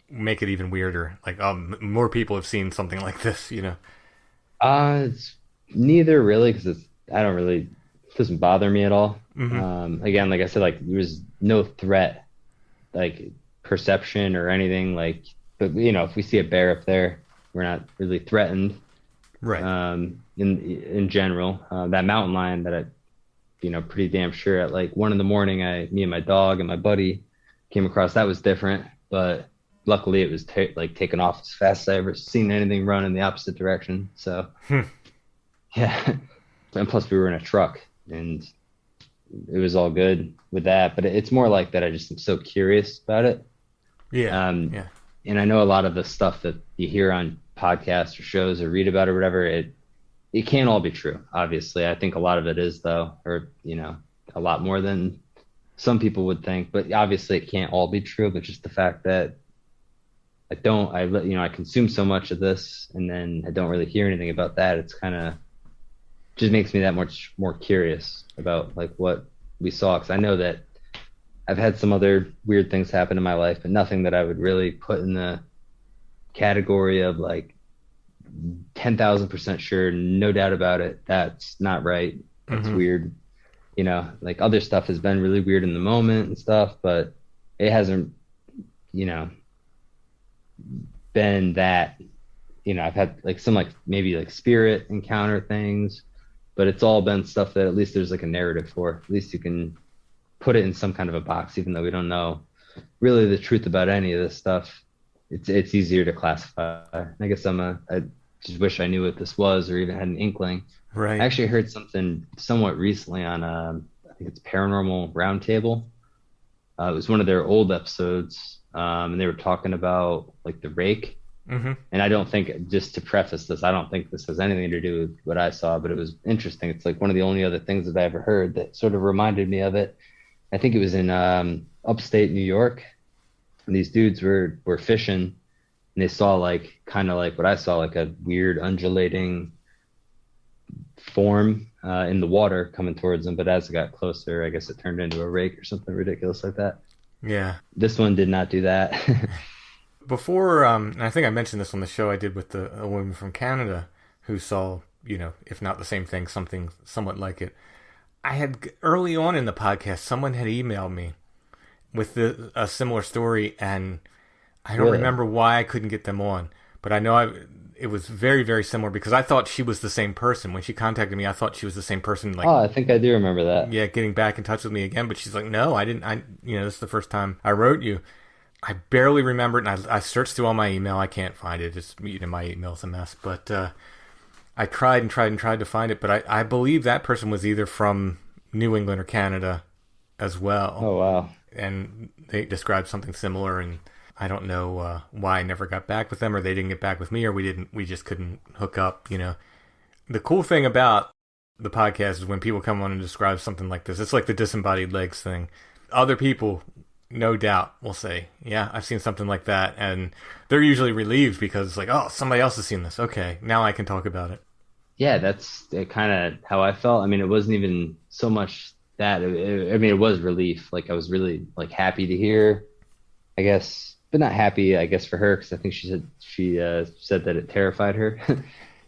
make it even weirder? Like, more people have seen something like this, It's neither really, because it doesn't bother me at all. Again, like I said, like there was no threat, like perception or anything. Like, but if we see a bear up there, we're not really threatened. Right. In general, that mountain lion that I, pretty damn sure at like 1 a.m, me and my dog and my buddy came across, that was different, but luckily it was taken off as fast as I ever seen anything run in the opposite direction. So yeah, and plus we were in a truck, and it was all good with that. But it's more like that I just am so curious about it. Yeah. And I know a lot of the stuff that you hear on podcasts or shows or read about or whatever, it can't all be true. Obviously, I think a lot of it is, though, or a lot more than some people would think. But obviously, it can't all be true. But just the fact that I consume so much of this, and then I don't really hear anything about that. It's kind of just makes me that much more curious about like what we saw, because I know that I've had some other weird things happen in my life, but nothing that I would really put in the category of like 10,000% sure, no doubt about it, that's not right, that's weird. Like other stuff has been really weird in the moment and stuff, but it hasn't been that, I've had like some like maybe like spirit encounter things, but it's all been stuff that at least there's like a narrative for. At least you can put it in some kind of a box, even though we don't know really the truth about any of this stuff. It's easier to classify. I guess I just wish I knew what this was, or even had an inkling. Right. I actually heard something somewhat recently on I think it's Paranormal Roundtable. It was one of their old episodes, and they were talking about like the rake. And I don't think, just to preface this, I don't think this has anything to do with what I saw, but it was interesting. It's like one of the only other things that I ever heard that sort of reminded me of it. I think it was in upstate New York. And these dudes were fishing, and they saw like kind of like what I saw, like a weird undulating form in the water coming towards them. But as it got closer, I guess it turned into a rake or something ridiculous like that. Yeah. This one did not do that. Before, and I think I mentioned this on the show I did with a woman from Canada who saw, if not the same thing, something somewhat like it. I had, early on in the podcast, someone had emailed me with a similar story, and I don't remember why I couldn't get them on, but I know it was very, very similar because I thought she was the same person. When she contacted me, I thought she was the same person. Like, oh, I think I do remember that. Yeah, getting back in touch with me again, but she's like, no, I didn't. This is the first time I wrote you. I barely remember it, and I searched through all my email. I can't find it. It's, my email's a mess. But I tried and tried and tried to find it. But I believe that person was either from New England or Canada as well. Oh, wow. And they described something similar, and I don't know why I never got back with them, or they didn't get back with me, or we just couldn't hook up, The cool thing about the podcast is when people come on and describe something like this, it's like the disembodied legs thing. Other people, no doubt, will say, yeah, I've seen something like that, and they're usually relieved because it's like, oh, somebody else has seen this. Okay, now I can talk about it. Yeah, that's kind of how I felt. I mean, it wasn't even so much that. It was relief. Like, I was really like happy to hear, I guess, but not happy, I guess, for her, because I think she said that it terrified her.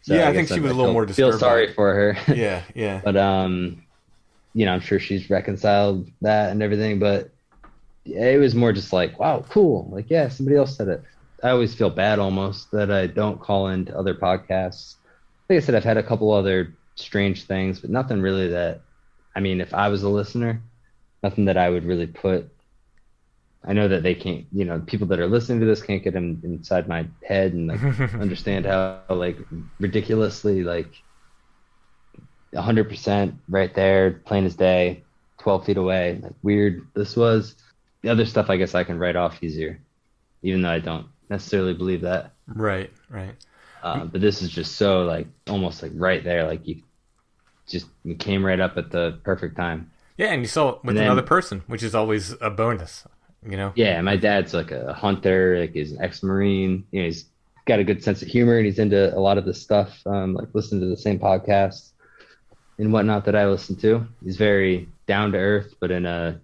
So yeah, I think she was a little more disturbed. Feel sorry for her. Yeah. But I'm sure she's reconciled that and everything. But it was more just like, wow, cool. Like, yeah, somebody else said it. I always feel bad almost that I don't call into other podcasts. Like I said, I've had a couple other strange things, but nothing really that, I mean, if I was a listener, nothing that I would really put. I know that they can't, people that are listening to this can't get them inside my head and like understand how like ridiculously like 100% right there, plain as day, 12 feet away, like weird this was. The other stuff I guess I can write off easier, even though I don't necessarily believe that. Right. But this is just so like almost like right there, like you came right up at the perfect time. Yeah, and you saw it with another person, which is always a bonus, Yeah, my dad's like a hunter, like he's an ex-Marine. He's got a good sense of humor, and he's into a lot of this stuff. Like listening to the same podcasts and whatnot that I listen to. He's very down to earth, but in a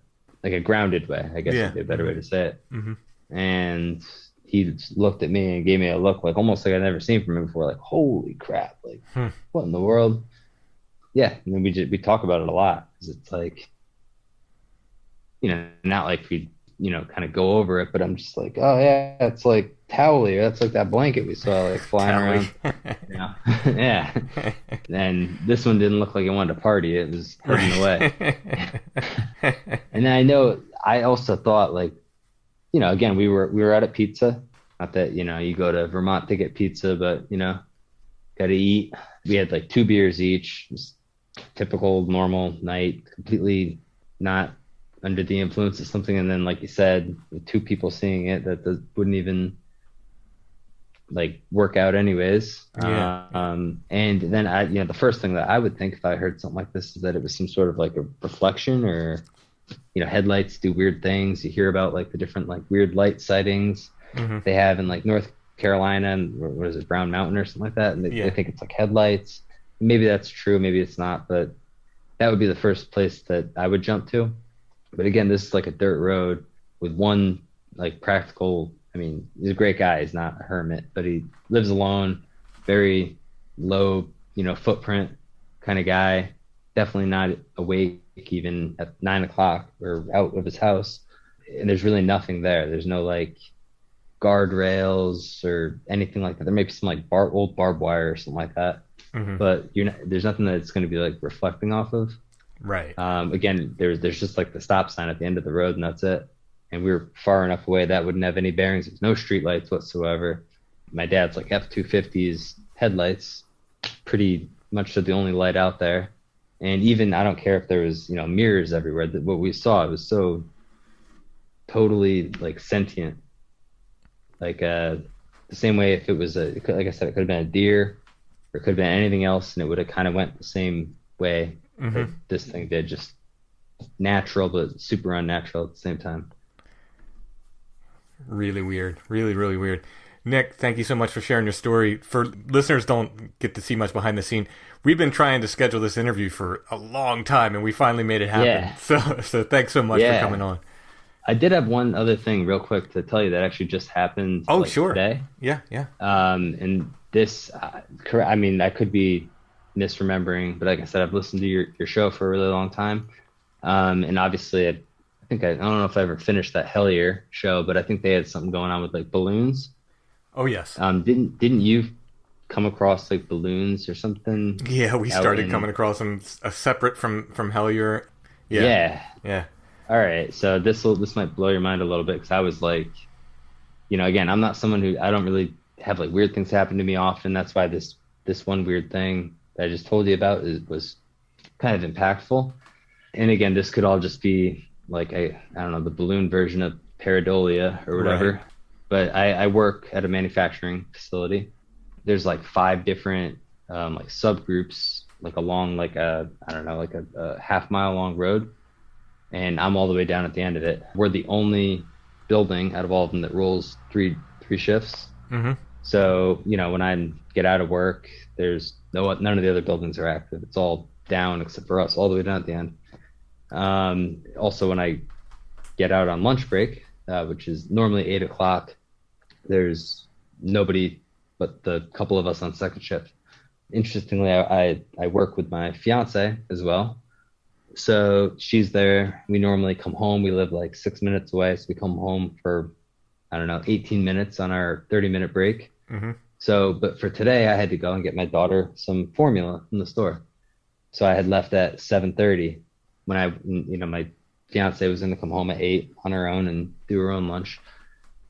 grounded way, I guess would be a better way to say it. Mm-hmm. And he looked at me and gave me a look like almost like I'd never seen from him before, like, holy crap, like what in the world? Yeah, and then we talk about it a lot because it's like, not like we kind of go over it, but I'm just like, oh yeah, it's like towely, or that's like that blanket we saw like flying around. Yeah. And this one didn't look like it wanted to party. It was hurting away. And then I also thought like, again, we were out at pizza. Not that, you go to Vermont to get pizza, but, got to eat. We had like 2 beers each. Just typical, normal night, completely not under the influence of something. And then, like you said, with 2 people seeing it, that wouldn't even like work out anyways. Yeah. And then the first thing that I would think if I heard something like this is that it was some sort of like a reflection, or headlights do weird things. You hear about like the different like weird light sightings they have in like North Carolina and what is it, Brown Mountain or something like that, and they think it's like headlights. Maybe that's true, maybe it's not, but that would be the first place that I would jump to. But again, this is like a dirt road with one like practical, I mean, he's a great guy, he's not a hermit, but he lives alone, very low footprint kind of guy, definitely not awake even at 9 o'clock or out of his house. And there's really nothing there. There's no like guardrails or anything like that. There may be some like old barbed wire or something like that, but there's nothing that's going to be like reflecting off of. Right. Again, there's just like the stop sign at the end of the road, and that's it. And we were far enough away that wouldn't have any bearings. There's no street lights whatsoever. My dad's like F-250's headlights, pretty much the only light out there. And even, I don't care if there was, mirrors everywhere. What we saw, it was so totally like sentient. Like the same way if it was like I said, it could have been a deer, or it could have been anything else, and it would have kind of went the same way that this thing did, just natural but super unnatural at the same time. Really weird. Really, really weird. Nick, thank you so much for sharing your story. For listeners don't get to see much behind the scene, we've been trying to schedule this interview for a long time, and we finally made it happen. Yeah. So thanks so much for coming on. I did have one other thing real quick to tell you that actually just happened sure. today. Yeah. And this, I mean, I could be misremembering, but like I said, I've listened to your show for a really long time. And obviously, I don't know if I ever finished that Hellier show, but I think they had something going on with like balloons. Oh, yes. Didn't you come across like balloons or something? Yeah, we started coming across them separate from Hellier. Yeah. All right, so this might blow your mind a little bit because I was like, again, I'm not someone who I don't really have like weird things happen to me often. That's why this one weird thing that I just told you about was kind of impactful. And again, this could all just be like I don't know, the balloon version of pareidolia or whatever. Right. But I work at a manufacturing facility. There's like 5 different like subgroups, like along like a half-mile long road. And I'm all the way down at the end of it. We're the only building out of all of them that rolls three shifts. Mm-hmm. So, when I get out of work, there's none of the other buildings are active. It's all down except for us, all the way down at the end. Also, when I get out on lunch break, which is normally 8 o'clock, there's nobody but the couple of us on second shift. Interestingly, I work with my fiance as well. So she's there. We normally come home. We live like 6 minutes away. So we come home for, 18 minutes on our 30-minute break. Mm-hmm. So, but for today, I had to go and get my daughter some formula from the store. So I had left at 7:30 when my fiance was going to come home at 8 on her own and do her own lunch.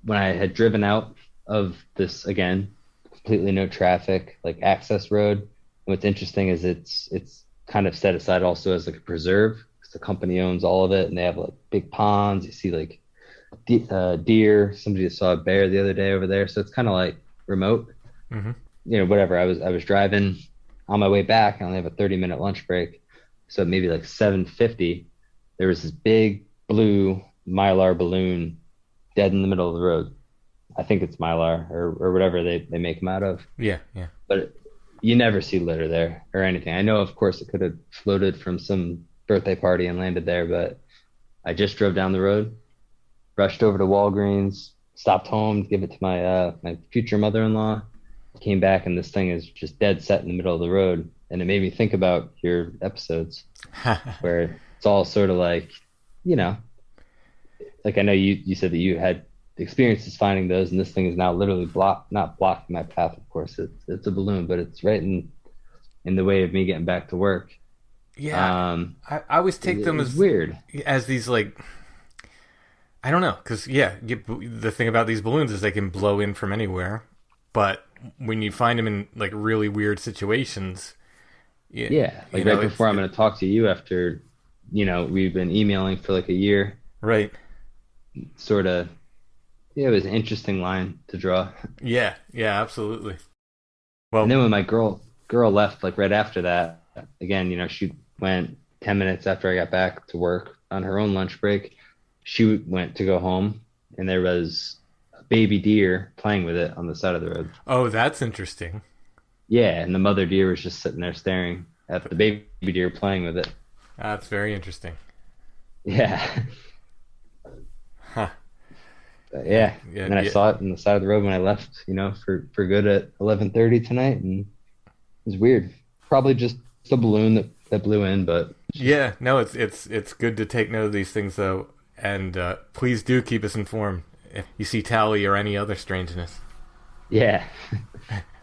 When I had driven out of this, again, completely no traffic, like access road. And what's interesting is it's kind of set aside also as like a preserve because the company owns all of it, and they have like big ponds. You see like deer. Somebody saw a bear the other day over there, so it's kind of like remote. Mm-hmm. Whatever. I was driving on my way back. I only have a 30-minute lunch break, so maybe like 7:50, there was this big blue mylar balloon dead in the middle of the road. I think it's mylar or whatever they make them out of. Yeah. But you never see litter there or anything. I know, of course, it could have floated from some birthday party and landed there, but I just drove down the road, rushed over to Walgreens, stopped home to give it to my future mother-in-law, came back, and this thing is just dead set in the middle of the road. And it made me think about your episodes where it's all sort of like, like I know you said that you had experiences finding those, and this thing is now literally not blocking my path. Of course, it's a balloon, but it's right in the way of me getting back to work. Yeah, I always take them as weird, as these like, I don't know, because the thing about these balloons is they can blow in from anywhere, but when you find them in like really weird situations, like right before I'm going to talk to you after, we've been emailing for like a year, right? Sort of. Yeah, it was an interesting line to draw. Yeah, absolutely. Well, and then when my girl left, like right after that, again, she went 10 minutes after I got back to work on her own lunch break. She went to go home, and there was a baby deer playing with it on the side of the road. Oh, that's interesting. Yeah, and the mother deer was just sitting there staring at the baby deer playing with it. That's very interesting. Yeah. Huh. Yeah. And then I saw it on the side of the road when I left, for good at 11:30 tonight, and it was weird. Probably just a balloon that blew in, but yeah, no, it's good to take note of these things though, and please do keep us informed if you see Tally or any other strangeness. Yeah.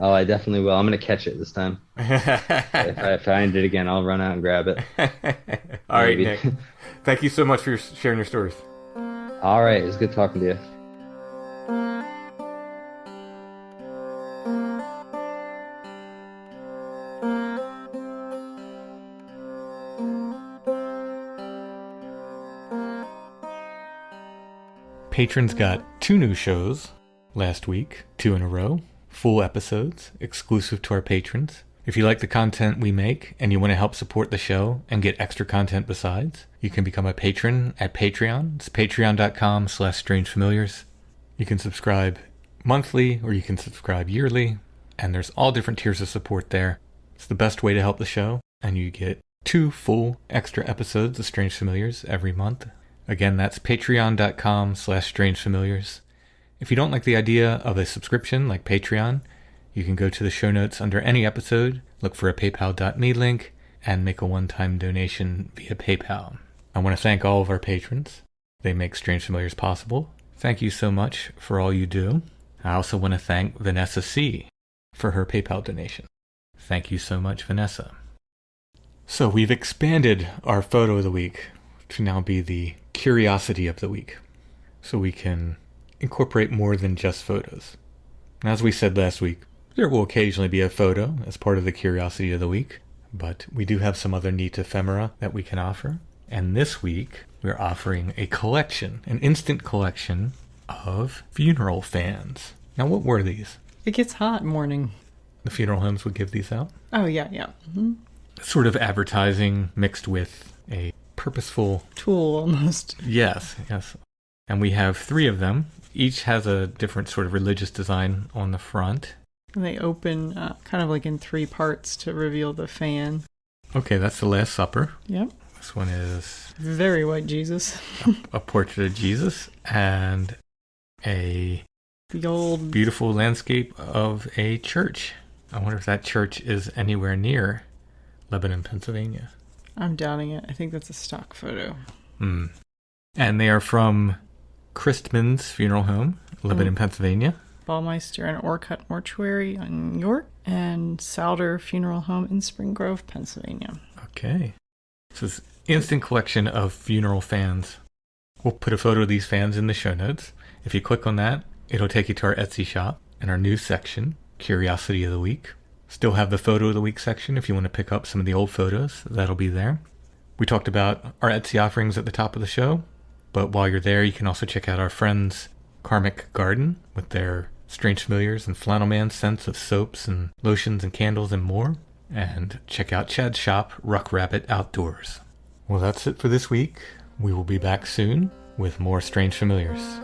Oh, I definitely will. I'm gonna catch it this time. If I find it again, I'll run out and grab it. All right, Nick. Thank you so much for sharing your stories. All right, it was good talking to you. Patrons got 2 new shows last week, 2 in a row, full episodes, exclusive to our patrons. If you like the content we make and you want to help support the show and get extra content besides, you can become a patron at Patreon. It's patreon.com/strangefamiliars. You can subscribe monthly or you can subscribe yearly, and there's all different tiers of support there. It's the best way to help the show, and you get 2 full extra episodes of Strange Familiars every month. Again, that's patreon.com/strangefamiliars. If you don't like the idea of a subscription like Patreon, you can go to the show notes under any episode, look for a paypal.me link, and make a one-time donation via PayPal. I want to thank all of our patrons. They make Strange Familiars possible. Thank you so much for all you do. I also want to thank Vanessa C. for her PayPal donation. Thank you so much, Vanessa. So we've expanded our photo of the week to now be the curiosity of the week, so we can incorporate more than just photos. And as we said last week, there will occasionally be a photo as part of the curiosity of the week, but we do have some other neat ephemera that we can offer. And this week, we're offering a collection, an instant collection of funeral fans. Now, what were these? It gets hot morning. The funeral homes would give these out? Oh, yeah, yeah. Mm-hmm. Sort of advertising mixed with a purposeful... tool, almost. Yes, yes. And we have 3 of them. Each has a different sort of religious design on the front. And they open kind of like in 3 parts to reveal the fan. Okay, that's the Last Supper. Yep. This one is... very white Jesus. a portrait of Jesus and a... the old... beautiful landscape of a church. I wonder if that church is anywhere near Lebanon, Pennsylvania. I'm doubting it. I think that's a stock photo. And they are from Christman's Funeral Home, Lebanon, Pennsylvania. Ballmeister and Orcutt Mortuary in York, and Souder Funeral Home in Spring Grove, Pennsylvania. Okay. This is instant collection of funeral fans. We'll put a photo of these fans in the show notes. If you click on that, it'll take you to our Etsy shop and our new section, Curiosity of the Week. Still have the Photo of the Week section if you want to pick up some of the old photos. That'll be there. We talked about our Etsy offerings at the top of the show, but while you're there, you can also check out our friends Karmic Garden with their Strange Familiars and Flannel Man scents of soaps and lotions and candles and more. And check out Chad's shop, Ruck Rabbit Outdoors. Well, that's it for this week. We will be back soon with more Strange Familiars.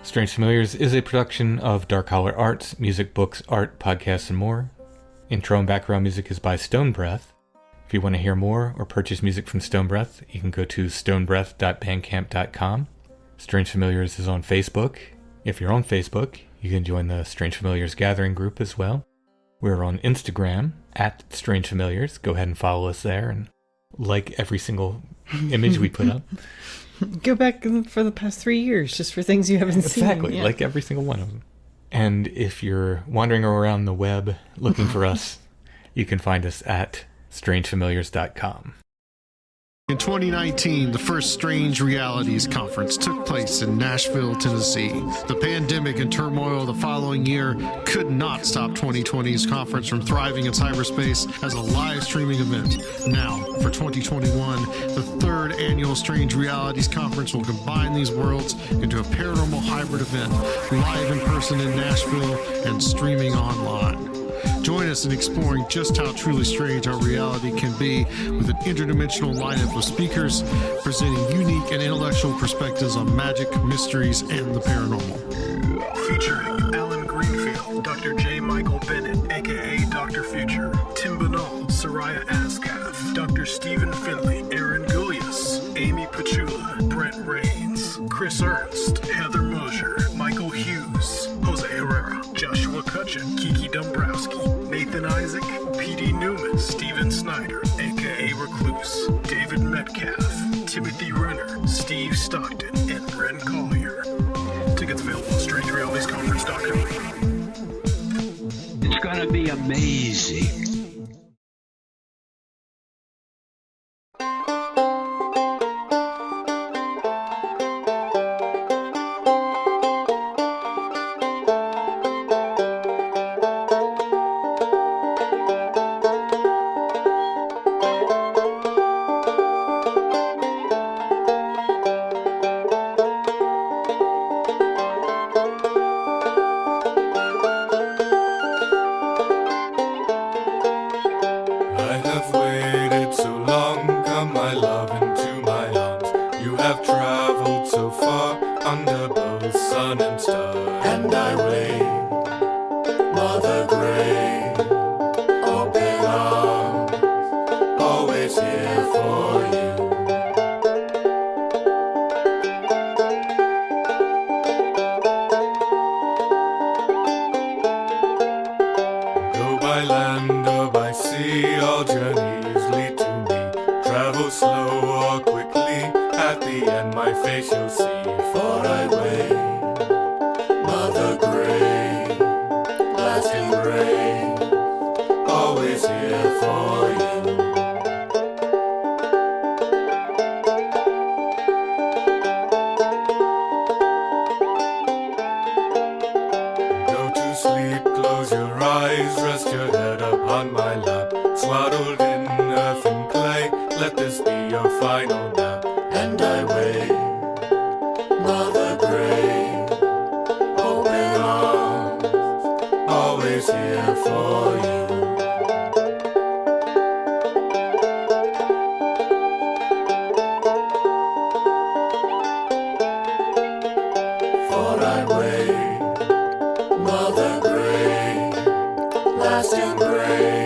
Strange Familiars is a production of Dark Holler Arts, music, books, art, podcasts, and more. Intro and background music is by Stone Breath. If you want to hear more or purchase music from Stone Breath, you can go to stonebreath.bandcamp.com. Strange Familiars is on Facebook. If you're on Facebook, you can join the Strange Familiars Gathering group as well. We're on Instagram at Strange Familiars. Go ahead and follow us there and like every single image we put up. Go back for the past 3 years just for things you haven't seen. Exactly, like every single one of them. And if you're wandering around the web looking for us, you can find us at strangefamiliars.com. In 2019, the first Strange Realities Conference took place in Nashville, Tennessee. The pandemic and turmoil the following year could not stop 2020's conference from thriving in cyberspace as a live streaming event. Now, for 2021, the 3rd annual Strange Realities Conference will combine these worlds into a paranormal hybrid event, live in person in Nashville and streaming online. Join us in exploring just how truly strange our reality can be with an interdimensional lineup of speakers presenting unique and intellectual perspectives on magic, mysteries, and the paranormal. Featuring Alan Greenfield, Dr. J. Michael Bennett, aka Dr. Future, Tim Banal, Soraya Ascaf, Dr. Stephen Finley, Aaron Gullius, Amy Pachula, Brent Rains, Chris Ernst, Heather Mosier, Michael Hughes, Jose Herrera, Joshua Cutchin, Kiki Dombrowski, Nathan Isaac, P.D. Newman, Steven Snyder, aka Recluse, David Metcalf, Timothy Renner, Steve Stockton, and Bren Collier. Tickets available at strangerealitiesconference.com. It's gonna be amazing. see all journeys lead to me. Travel slow or quickly, at the end my face you'll see. For I wait, Mother Grey, lasting grace, always here for you. Go to sleep, close your eyes, rest your head upon my lap. Swaddled in earth and clay, let this be your final nap. And I wait, Mother Grey, open arms, always here for you. For I wait, Mother Grey, lasting grace,